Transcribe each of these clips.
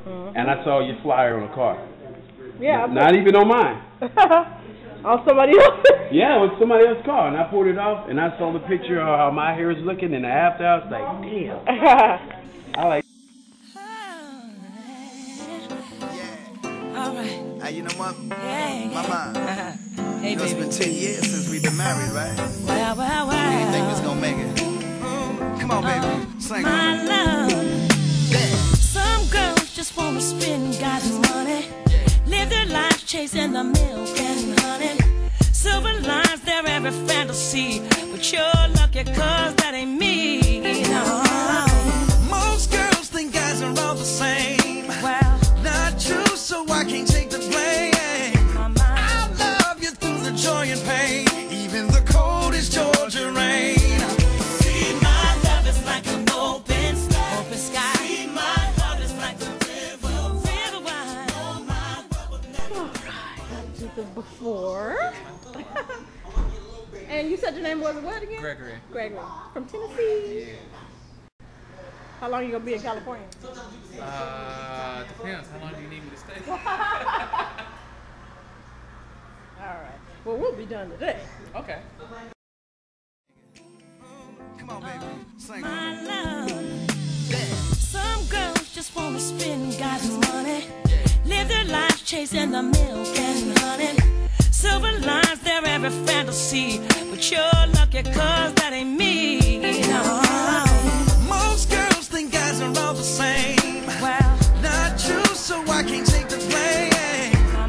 and I saw your flyer on the car. Yeah. Not even on mine. On somebody else? Yeah, it was somebody else's car, and I pulled it off, and I saw the picture of how my hair is looking in the after. I was like, damn. I like. All right. Hey, you know what? Yeah. Mama. Hey, It's baby. been 10 years since we've been married, right? Well. You ain't think it's gonna make it? Come on, baby. Sing My on. love. Yeah. Some girls just wanna spend God's money. Live their lives chasing the milk and honey. Silver lines their every fantasy. But you're lucky 'cause that ain't me. No. Most girls think guys are all the same. Well, Not true, so I can't take the blame. I love you through the joy and pain, even the coldest Georgia rain. see, my love is like an open sky. See, my heart is like a river wide. Alright, do the before. And you said your name was what again? Gregory. Gregory. From Tennessee. How long you gonna be in California? Depends. How long do you need me to stay? Alright. Well, we'll be done today. Okay. Come on, baby. Sing My on. love. Some girls just wanna spend God's money. Live their lives chasing the milk and honey. Silver lines their every fantasy. But you're lucky 'cause that ain't me. No. Most girls think guys are all the same. Well, Not true, so I can't take the blame.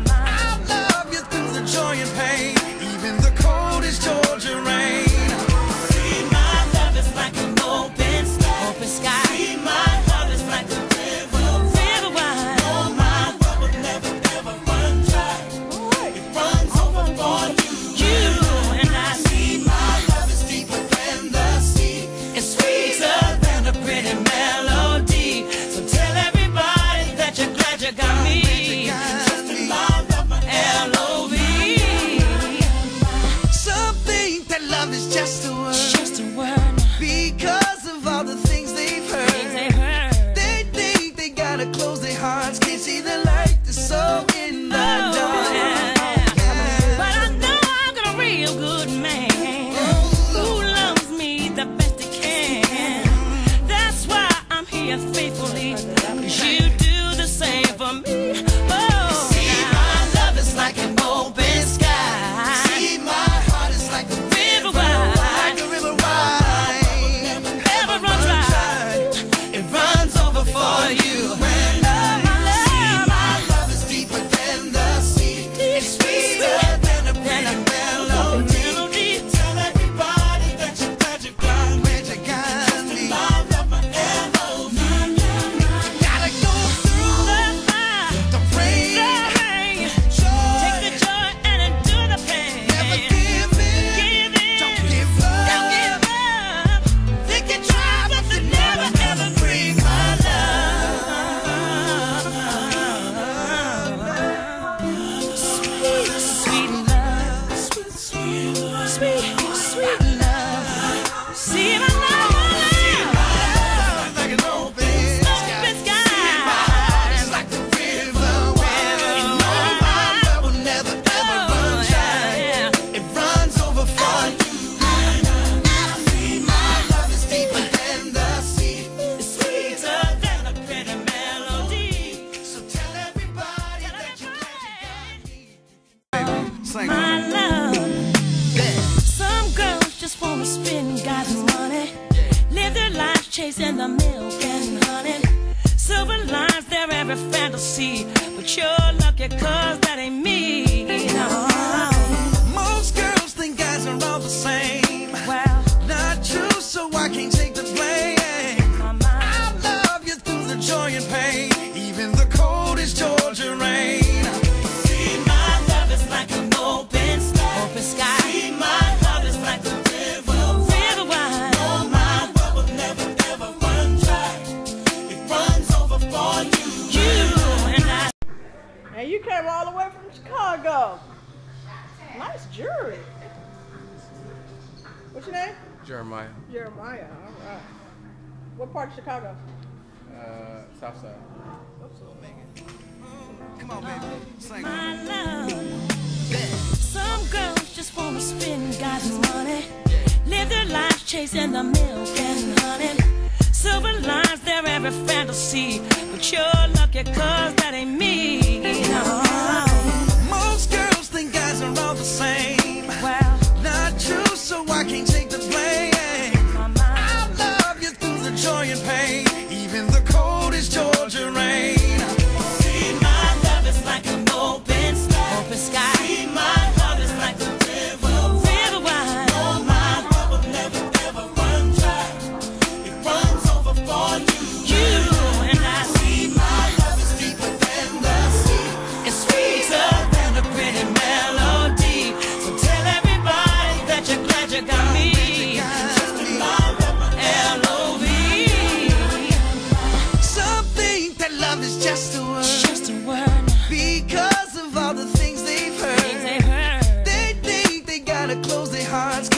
I love you through the joy and pain, even the coldest Georgia rain. see, my love is like an open sky. See, my heart is like a river wide. Oh, my love will never, ever run dry. It runs over for you. You and I see My love is deeper than the sea. it's sweeter than a pretty melody. So tell everybody that you're glad you got me. Got me. L-O-V. Some think that love is just a word, Just a word. because of all the things they've Things heard. they heard. They think they gotta close their hearts, can't see the light that's so in the dark. Yeah. But I know I got a real good man who loves me the best he can. That's why I'm here faithfully, 'cause you do the same for me. Oh, See, my love is like an open sky. See, my heart is like a River wide. like a river wide. Never run dry. It runs over for you. When I My see love, my love is deeper than the sea. It's sweeter than a pretty melody. Tell everybody that you're glad you got me. Glad you got me. Gotta go through the rain. Joy. take the joy and endure the pain. Never give in. Give in. Don't give up. Don't give up. They can try, but they never ever bring my love. Sweet love. Sweet love. See my love. like an open Open sky. It's like the river where you know my love will never ever run dry. It runs over for you. My love is deeper than the sea. It's sweeter than a pretty melody. So tell everybody that you're glad you got me. Sing My love. Some girls just wanna spend God's money. Live their lives chasing the milk and honey. Silver lines their every fantasy. But you're lucky 'cause that ain't me. No. Most girls think guys are all the same. Well, Not true, so I can't take the blame. I love you through the joy and pain, even the coldest Georgia rain. see, my love is like an open sky. See, my heart is like a river wide. My love will never ever run dry. It runs over for you. You and I. And you came all the way from Chicago. Nice jewelry. What's your name? Jeremiah. Jeremiah. All right. What part of Chicago? Southside. Come on, baby. Sing. My love. Some girls just wanna spend God's money, live their lives chasing the milk and honey. Silver lines their every fantasy, but you're lucky 'cause that ain't me. No. Most girls think guys are all the same. Well, Not true, so I can't take the blame. my mind. I love you through the joy and pain, even the coldest Georgia rain. See, my love is like an open sky. See, my love is like a river wide. Oh, my love will never ever run dry. It runs over for you. You and I see My love is deeper than the sea. it's sweeter than a pretty melody. So tell everybody that you're glad you got me. L-O-V. Some think that love is just a word, Just a word. because of all the things they've Things heard. they heard. They think they gotta close their hearts